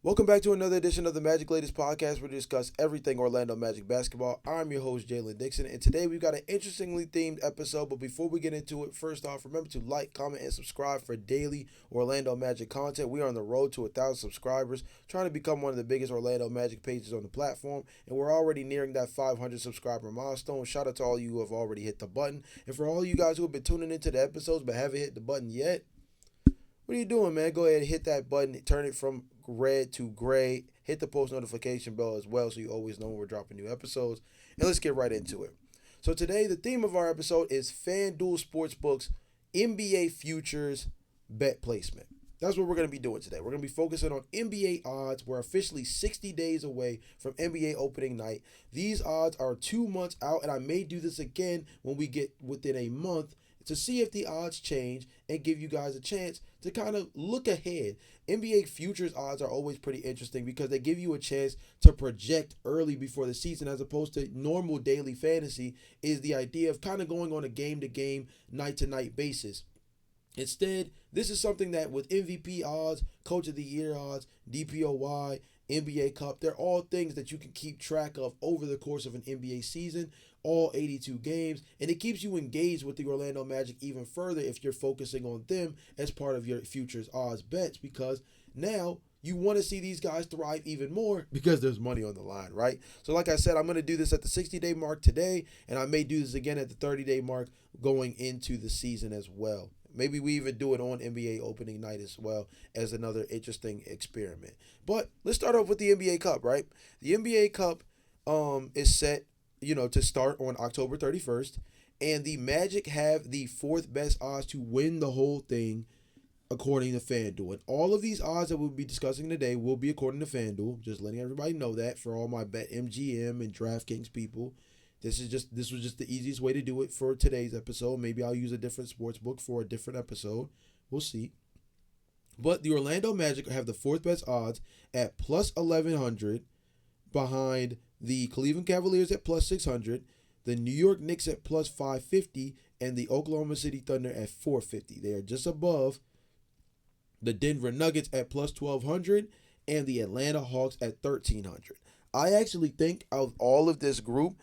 Welcome back to another edition of the Magic Ladies podcast where we discuss everything Orlando Magic basketball. I'm your host, Jalon Dixon, and today we've got an interestingly themed episode. But before we get into it, first off, remember to like, comment, and subscribe for daily Orlando Magic content. We are on the road to 1,000 subscribers, trying to become one of the biggest Orlando Magic pages on the platform, and we're already nearing that 500 subscriber milestone. Shout out to all you who have already hit the button. And for all you guys who have been tuning into the episodes but haven't hit the button yet, what are you doing, man? Go ahead and hit that button, turn it from red to gray, hit the post notification bell as well so you always know when we're dropping new episodes. And let's get right into it. So today, the theme of our episode is FanDuel Sportsbook's NBA Futures Bet Placement. That's what we're going to be doing today. We're going to be focusing on NBA odds. We're officially 60 days away from NBA opening night. These odds are 2 months out, and I may do this again when we get within a month to see if the odds change and give you guys a chance to kind of look ahead. NBA futures odds are always pretty interesting because they give you a chance to project early before the season, as opposed to normal daily fantasy is the idea of kind of going on a game to game, night to night basis. Instead, this is something that with MVP odds, Coach of the Year odds, DPOY, NBA Cup, they're all things that you can keep track of over the course of an NBA season, all 82 games, and it keeps you engaged with the Orlando Magic even further if you're focusing on them as part of your futures odds bets, because now you want to see these guys thrive even more because there's money on the line, right? So like I said, I'm going to do this at the 60-day mark today, and I may do this again at the 30-day mark going into the season as well. Maybe we even do it on NBA opening night as well as another interesting experiment. But let's start off with the NBA Cup, right? The NBA Cup is set, to start on October 31st, and the Magic have the fourth best odds to win the whole thing according to FanDuel. And all of these odds that we'll be discussing today will be according to FanDuel. Just letting everybody know that for all my BetMGM and DraftKings people. This was just the easiest way to do it for today's episode. Maybe I'll use a different sports book for a different episode. We'll see. But the Orlando Magic have the fourth best odds at plus 1,100, behind the Cleveland Cavaliers at plus 600, the New York Knicks at plus 550, and the Oklahoma City Thunder at 450. They are just above the Denver Nuggets at plus 1,200 and the Atlanta Hawks at 1,300. I actually think of all of this group,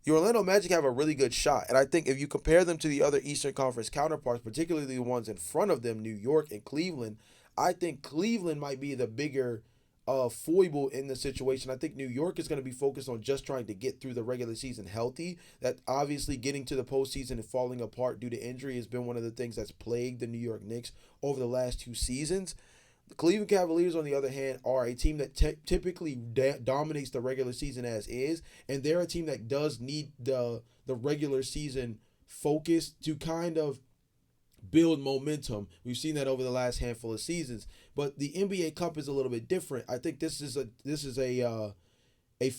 the Orlando Magic have a really good shot. And I think if you compare them to the other Eastern Conference counterparts, particularly the ones in front of them, New York and Cleveland, I think Cleveland might be the bigger foible in the situation. I think New York is going to be focused on just trying to get through the regular season healthy. That obviously getting to the postseason and falling apart due to injury has been one of the things that's plagued the New York Knicks over the last 2 seasons. The Cleveland Cavaliers, on the other hand, are a team that typically dominates the regular season as is, and they're a team that does need the regular season focus to kind of build momentum. We've seen that over the last handful of seasons, but the NBA Cup is a little bit different. I think this is a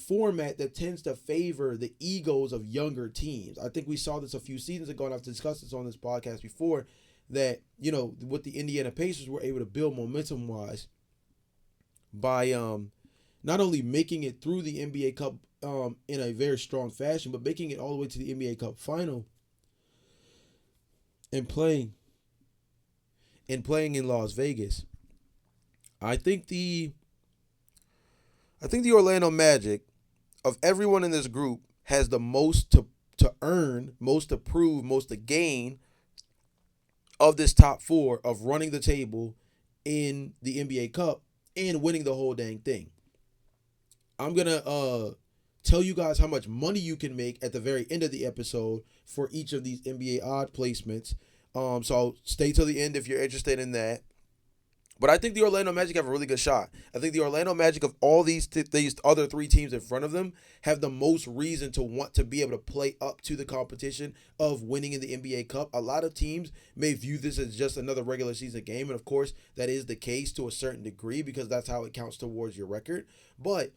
format that tends to favor the egos of younger teams. I think we saw this a few seasons ago, and I've discussed this on this podcast before, that, what the Indiana Pacers were able to build momentum wise by not only making it through the NBA Cup in a very strong fashion, but making it all the way to the NBA Cup final and playing in Las Vegas. I think the Orlando Magic, of everyone in this group, has the most to earn, most to prove, most to gain of this top four of running the table in the NBA Cup and winning the whole dang thing. I'm going to tell you guys how much money you can make at the very end of the episode for each of these NBA odd placements. So stay till the end if you're interested in that. But I think the Orlando Magic have a really good shot. I think the Orlando Magic, of all these other three teams in front of them, have the most reason to want to be able to play up to the competition of winning in the NBA Cup. A lot of teams may view this as just another regular season game, and of course that is the case to a certain degree because that's how it counts towards your record. But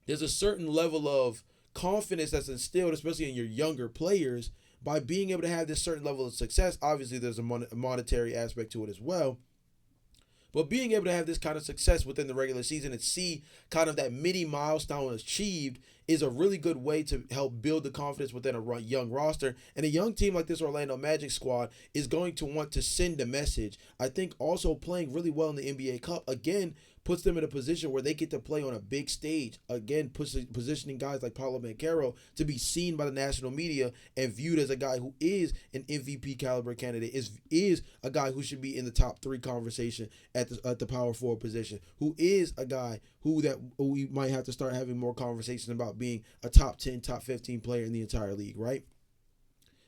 there's a certain level of confidence that's instilled, especially in your younger players, by being able to have this certain level of success. Obviously, there's a monetary aspect to it as well. But being able to have this kind of success within the regular season and see kind of that mini milestone achieved is a really good way to help build the confidence within a young roster. And a young team like this Orlando Magic squad is going to want to send a message. I think also playing really well in the NBA Cup, again, puts them in a position where they get to play on a big stage. Again, positioning guys like Paolo Banchero to be seen by the national media and viewed as a guy who is an MVP caliber candidate, is a guy who should be in the top 3 conversation at the power forward position, who is a guy who we might have to start having more conversations about being a top 10, top 15 player in the entire league, right?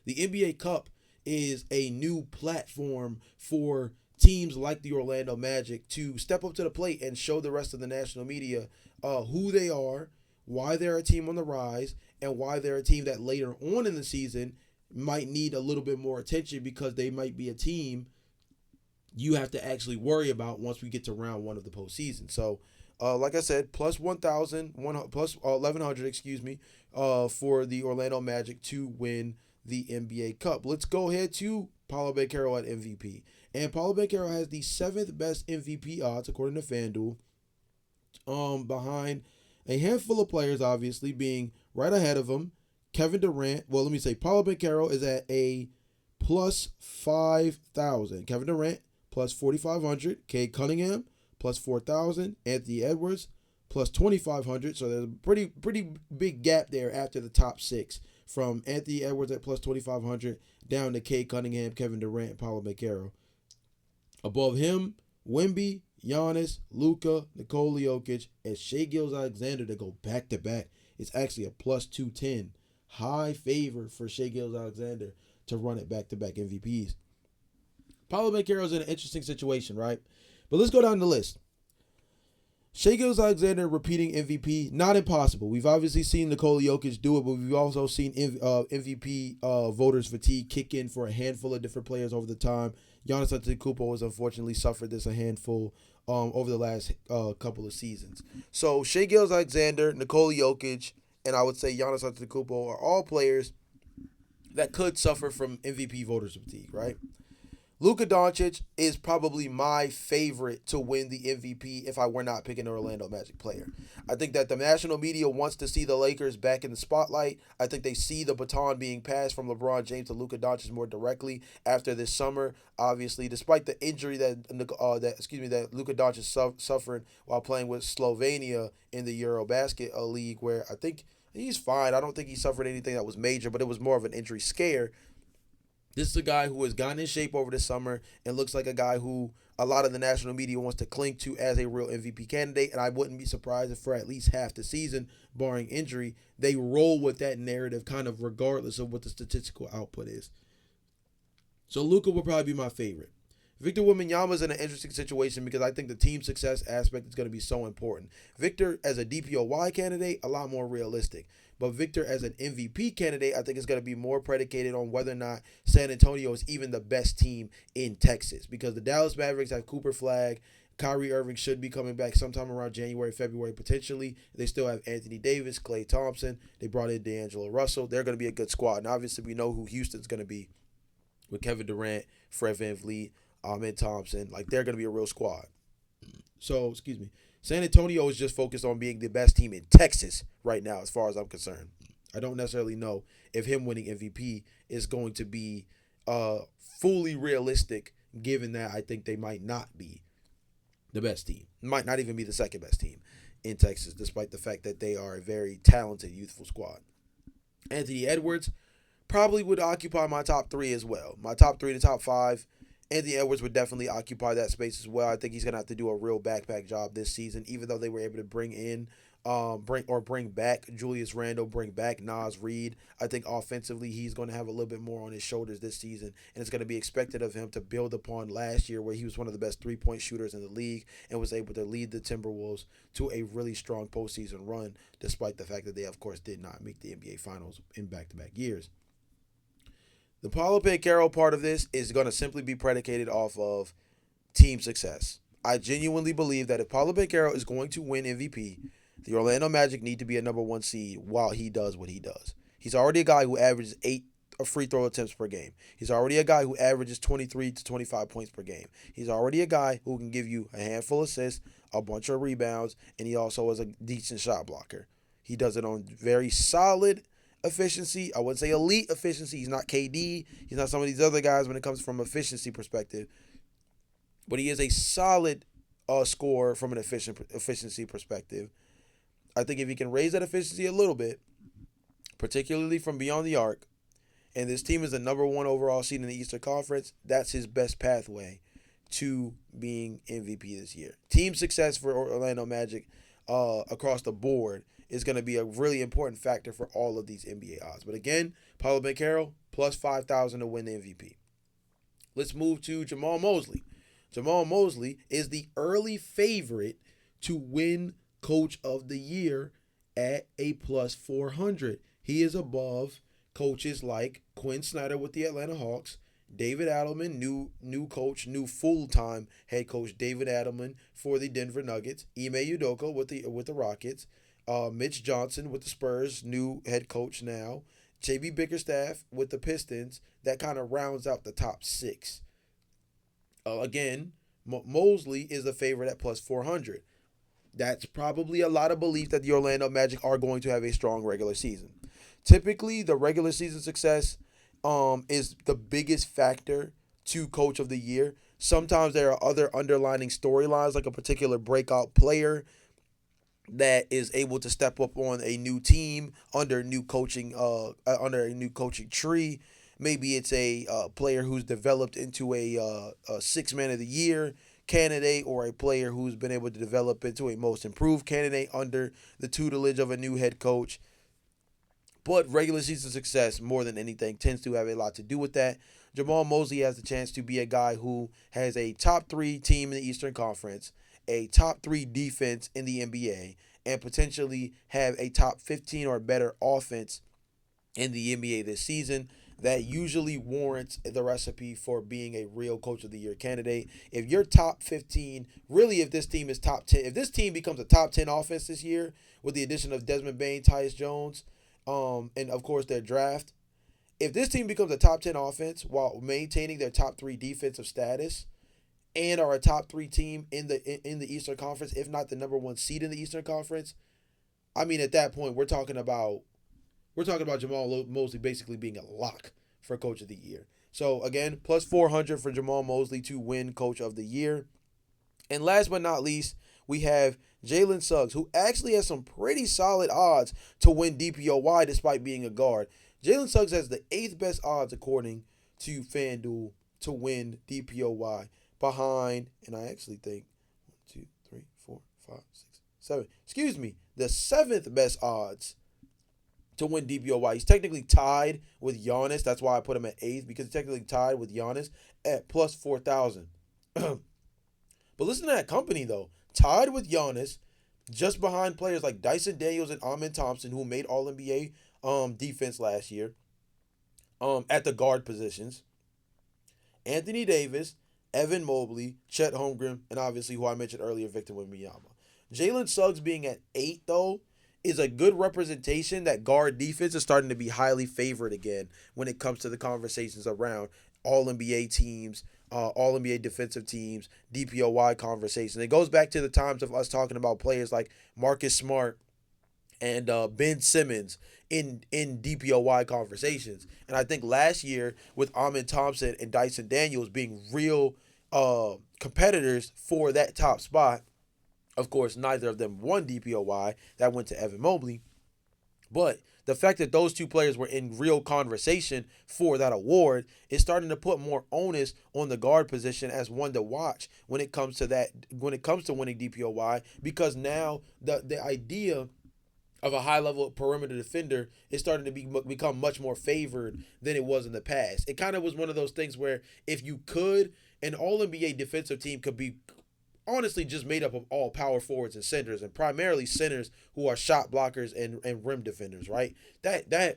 The NBA Cup is a new platform for teams like the Orlando Magic to step up to the plate and show the rest of the national media who they are, why they're a team on the rise, and why they're a team that later on in the season might need a little bit more attention because they might be a team you have to actually worry about once we get to round 1 of the postseason. So, like I said, plus 1,000, plus 1,100, for the Orlando Magic to win the NBA Cup. Let's go ahead to Paolo Banchero at MVP. And Paolo Banchero has the 7th best MVP odds according to FanDuel, behind a handful of players, obviously, being right ahead of him. Kevin Durant, Paolo Banchero is at a plus 5,000. Kevin Durant, plus 4,500. Cade Cunningham, plus 4,000. Anthony Edwards, plus 2,500. So there's a pretty big gap there after the top 6. From Anthony Edwards at plus 2,500 down to Cade Cunningham, Kevin Durant, and Paolo Banchero. Above him, Wemby, Giannis, Luka, Nikola Jokic, and Shai Gilgeous-Alexander to go back-to-back. It's actually a plus 210. High favor for Shai Gilgeous-Alexander to run it back-to-back MVPs. Paolo Banchero's in an interesting situation, right? But let's go down the list. Shai Gilgeous-Alexander repeating MVP, not impossible. We've obviously seen Nikola Jokic do it, but we've also seen MVP voters fatigue kick in for a handful of different players over the time. Giannis Antetokounmpo has unfortunately suffered this a handful over the last couple of seasons. So Shai Gilgeous-Alexander, Nikola Jokic, and I would say Giannis Antetokounmpo are all players that could suffer from MVP voters fatigue, right? Luka Doncic is probably my favorite to win the MVP if I were not picking an Orlando Magic player. I think that the national media wants to see the Lakers back in the spotlight. I think they see the baton being passed from LeBron James to Luka Doncic more directly after this summer. Obviously, despite the injury that Luka Doncic suffered while playing with Slovenia in the Eurobasket League, where I think he's fine. I don't think he suffered anything that was major, but it was more of an injury scare. This is a guy who has gotten in shape over the summer and looks like a guy who a lot of the national media wants to cling to as a real MVP candidate. And I wouldn't be surprised if for at least half the season, barring injury, they roll with that narrative kind of regardless of what the statistical output is. So Luka will probably be my favorite. Victor Wembanyama is in an interesting situation because I think the team success aspect is going to be so important. Victor as a DPOY candidate, a lot more realistic. But Victor as an MVP candidate, I think is going to be more predicated on whether or not San Antonio is even the best team in Texas. Because the Dallas Mavericks have Cooper Flag. Kyrie Irving should be coming back sometime around January, February, potentially. They still have Anthony Davis, Klay Thompson. They brought in D'Angelo Russell. They're going to be a good squad. And obviously we know who Houston's going to be with Kevin Durant, Fred VanVleet, Ahmed Thompson. Like, they're going to be a real squad. So, San Antonio is just focused on being the best team in Texas right now, as far as I'm concerned. I don't necessarily know if him winning MVP is going to be fully realistic, given that I think they might not be the best team. Might not even be the second best team in Texas, despite the fact that they are a very talented, youthful squad. Anthony Edwards probably would occupy my top 3 as well. My top 3 to top 5. Anthony Edwards would definitely occupy that space as well. I think he's going to have to do a real backpack job this season, even though they were able to bring back Julius Randle, bring back Naz Reid. I think offensively he's going to have a little bit more on his shoulders this season, and it's going to be expected of him to build upon last year where he was one of the best three-point shooters in the league and was able to lead the Timberwolves to a really strong postseason run, despite the fact that they, of course, did not make the NBA Finals in back-to-back years. The Paolo Banchero part of this is going to simply be predicated off of team success. I genuinely believe that if Paolo Banchero is going to win MVP, the Orlando Magic need to be a number 1 seed while he does what he does. He's already a guy who averages 8 free throw attempts per game. He's already a guy who averages 23 to 25 points per game. He's already a guy who can give you a handful of assists, a bunch of rebounds, and he also is a decent shot blocker. He does it on very solid efficiency. I wouldn't say elite efficiency. He's not KD. He's not some of these other guys when it comes from efficiency perspective. But he is a solid score from an efficiency perspective. I think if he can raise that efficiency a little bit, particularly from beyond the arc, and this team is the number one overall seed in the Eastern Conference, that's his best pathway to being MVP this year. Team success for Orlando Magic across the board is going to be a really important factor for all of these NBA odds. But again, Paolo Banchero, plus 5,000 to win the MVP. Let's move to Jamal Mosley. Jamal Mosley is the early favorite to win Coach of the Year at a plus 400. He is above coaches like Quinn Snyder with the Atlanta Hawks, David Adelman, new coach, new full-time head coach David Adelman for the Denver Nuggets, Ime Udoka with the Rockets, Mitch Johnson with the Spurs, new head coach now, JB Bickerstaff with the Pistons. That kind of rounds out the top six. Again, Mosley is the favorite at plus 400. That's probably a lot of belief that the Orlando Magic are going to have a strong regular season. Typically, the regular season success is the biggest factor to Coach of the Year. Sometimes there are other underlining storylines, like a particular breakout player that is able to step up on a new team under a new coaching tree. Maybe it's a player who's developed into a six man of the year candidate, or a player who's been able to develop into a most improved candidate under the tutelage of a new head coach. But regular season success, more than anything, tends to have a lot to do with that. Jamal Mosley has the chance to be a guy who has a top 3 team in the Eastern Conference, a top 3 defense in the NBA, and potentially have a top 15 or better offense in the NBA this season. That usually warrants the recipe for being a real Coach of the Year candidate. If you're top 15, really, if this team is top 10, if this team becomes a top 10 offense this year with the addition of Desmond Bane, Tyus Jones, and of course their draft, if this team becomes a top 10 offense while maintaining their top 3 defensive status and are a top 3 team in the Eastern Conference, if not the number 1 seed in the Eastern Conference, I mean, at that point we're talking about Jamal Mosley basically being a lock for Coach of the Year. So again, plus 400 for Jamal Mosley to win Coach of the Year. And last but not least, we have Jalen Suggs, who actually has some pretty solid odds to win DPOY despite being a guard. Jalen Suggs has the 8th best odds according to FanDuel to win DPOY, behind, and I actually think 1, 2, 3, 4, 5, 6, 7. Excuse me, the 7th best odds to win DPOY. He's technically tied with Giannis. That's why I put him at 8th, because he's technically tied with Giannis at plus 4,000. But listen to that company, though. Tied with Giannis, just behind players like Dyson Daniels and Amen Thompson, who made All-NBA defense last year at the guard positions. Anthony Davis, Evan Mobley, Chet Holmgren, and obviously who I mentioned earlier, Victor Wembanyama. Jalen Suggs being at 8, though, is a good representation that guard defense is starting to be highly favored again when it comes to the conversations around All-NBA teams, All-NBA defensive teams, DPOY conversations. It goes back to the times of us talking about players like Marcus Smart and Ben Simmons in DPOY conversations. And I think last year with Amen Thompson and Dyson Daniels being real competitors for that top spot, of course, neither of them won DPOY. That went to Evan Mobley. But the fact that those two players were in real conversation for that award is starting to put more onus on the guard position as one to watch when it comes to winning DPOY, because now the idea of a high-level perimeter defender is starting to become much more favored than it was in the past. It kind of was one of those things where if you could, an All-NBA defensive team could be honestly just made up of all power forwards and centers, and primarily centers who are shot blockers and rim defenders, right? That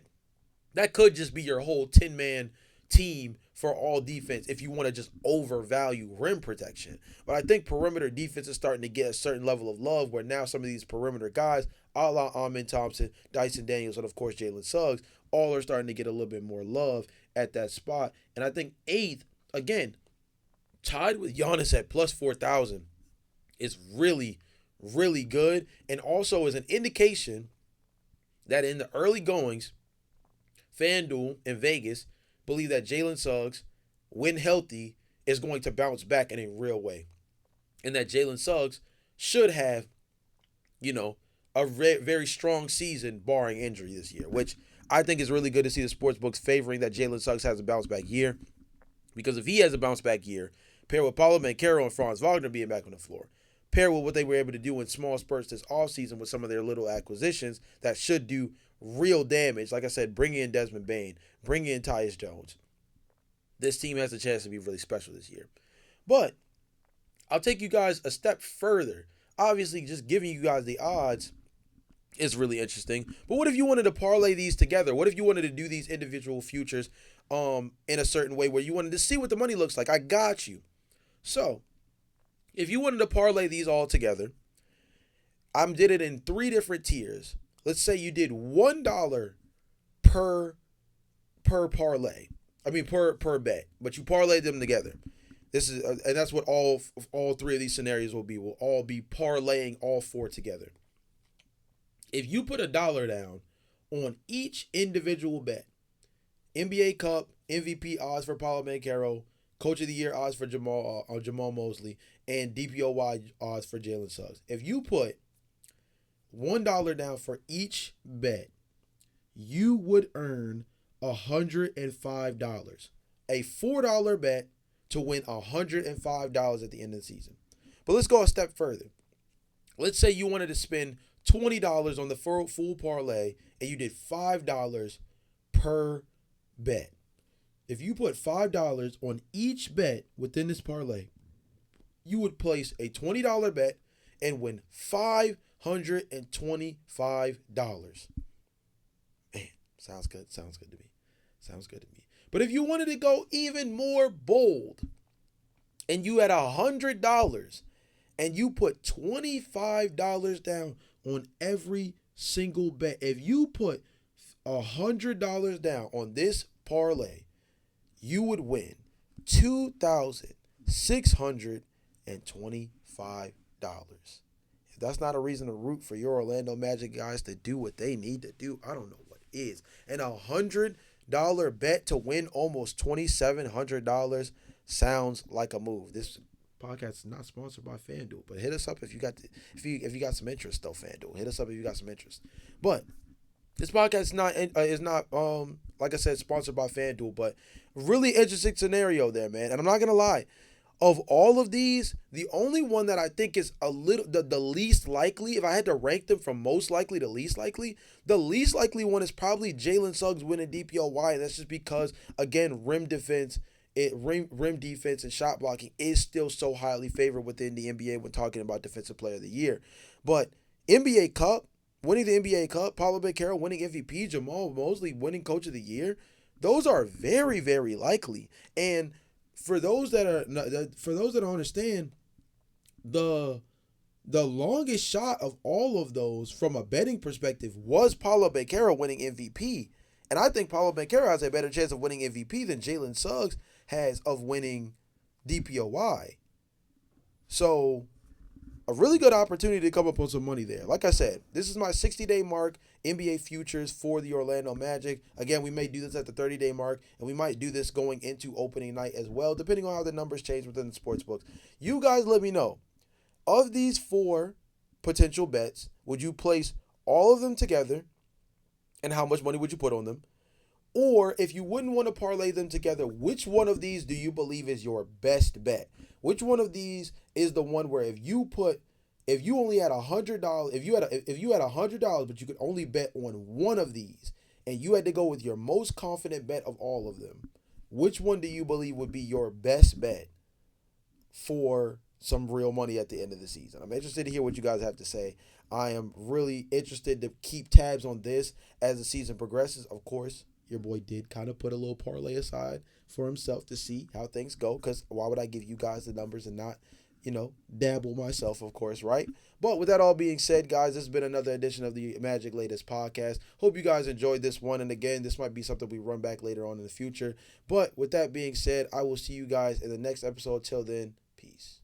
could just be your whole 10-man team for all defense if you want to just overvalue rim protection. But I think perimeter defense is starting to get a certain level of love where now some of these perimeter guys, a la Amen Thompson, Dyson Daniels, and of course Jalen Suggs, all are starting to get a little bit more love at that spot. And I think 8th, again, tied with Giannis at plus 4,000, is really, really good, and also is an indication that in the early goings, FanDuel and Vegas believe that Jalen Suggs, when healthy, is going to bounce back in a real way. and that Jalen Suggs should have, you know, a very strong season barring injury this year, which I think is really good to see the sports books favoring that Jalen Suggs has a bounce back year. Because if he has a bounce back year, paired with Paolo Banchero and Franz Wagner being back on the floor, paired with what they were able to do in small spurts this offseason with some of their little acquisitions that should do real damage. Like I said, bringing in Desmond Bane, bringing in Tyus Jones. This team has a chance to be really special this year. But I'll take you guys a step further. Obviously, just giving you guys the odds is really interesting. But what if you wanted to parlay these together? What if you wanted to do these individual futures in a certain way where you wanted to see what the money looks like? I got you. So, if you wanted to parlay these all together, I did it in 3 different tiers. Let's say you did $1 per parlay. I mean per bet, but you parlayed them together. This is and that's what all 3 of these scenarios will be. We'll all be parlaying all 4 together. If you put $1 down on each individual bet, NBA Cup MVP odds for Paolo Banchero, Coach of the Year odds for Jamal Mosley, and DPOY odds for Jalen Suggs. If you put $1 down for each bet, you would earn $105. A $4 bet to win $105 at the end of the season. But let's go a step further. Let's say you wanted to spend $20 on the full parlay and you did $5 per bet. If you put $5 on each bet within this parlay, you would place a $20 bet and win $525. Man, sounds good. Sounds good to me. Sounds good to me. But if you wanted to go even more bold and you had $100 and you put $25 down on every single bet, if you put $100 down on this parlay, you would win $2,625. If that's not a reason to root for your Orlando Magic guys to do what they need to do, I don't know what is. And $100 bet to win almost $2,700 sounds like a move. This podcast is not sponsored by FanDuel, but hit us up if you got if you got some interest though. FanDuel, hit us up if you got some interest. But this podcast is not like I said, sponsored by FanDuel, but really interesting scenario there, man. And I'm not gonna lie, of all of these, the only one that I think is a little the least likely, if I had to rank them from most likely to least likely, the least likely one is probably Jalen Suggs winning DPOY, and that's just because again, rim defense and shot blocking is still so highly favored within the NBA when talking about Defensive Player of the Year. But NBA Cup, winning the NBA Cup, Paolo Banchero winning MVP, Jamal Mosley winning Coach of the Year, those are very, very likely. And for those that don't understand, the longest shot of all of those from a betting perspective was Paolo Banchero winning MVP. And I think Paolo Banchero has a better chance of winning MVP than Jalen Suggs has of winning DPOY. So, a really good opportunity to come up with some money there. Like I said, this is my 60-day mark NBA futures for the Orlando Magic. Again, we may do this at the 30-day mark, and we might do this going into opening night as well, depending on how the numbers change within the sports books. You guys let me know. Of these 4 potential bets, would you place all of them together, and how much money would you put on them? Or if you wouldn't want to parlay them together, which one of these do you believe is your best bet? Which one of these is the one where if you only had $100, if you had $100, but you could only bet on one of these, and you had to go with your most confident bet of all of them, which one do you believe would be your best bet for some real money at the end of the season? I'm interested to hear what you guys have to say. I am really interested to keep tabs on this as the season progresses. Of course, your boy did kind of put a little parlay aside for himself to see how things go, because why would I give you guys the numbers and not, dabble myself, of course, right? But with that all being said, guys, this has been another edition of the Magic Latest Podcast. Hope you guys enjoyed this one. And again, this might be something we run back later on in the future. But with that being said, I will see you guys in the next episode. Till then, peace.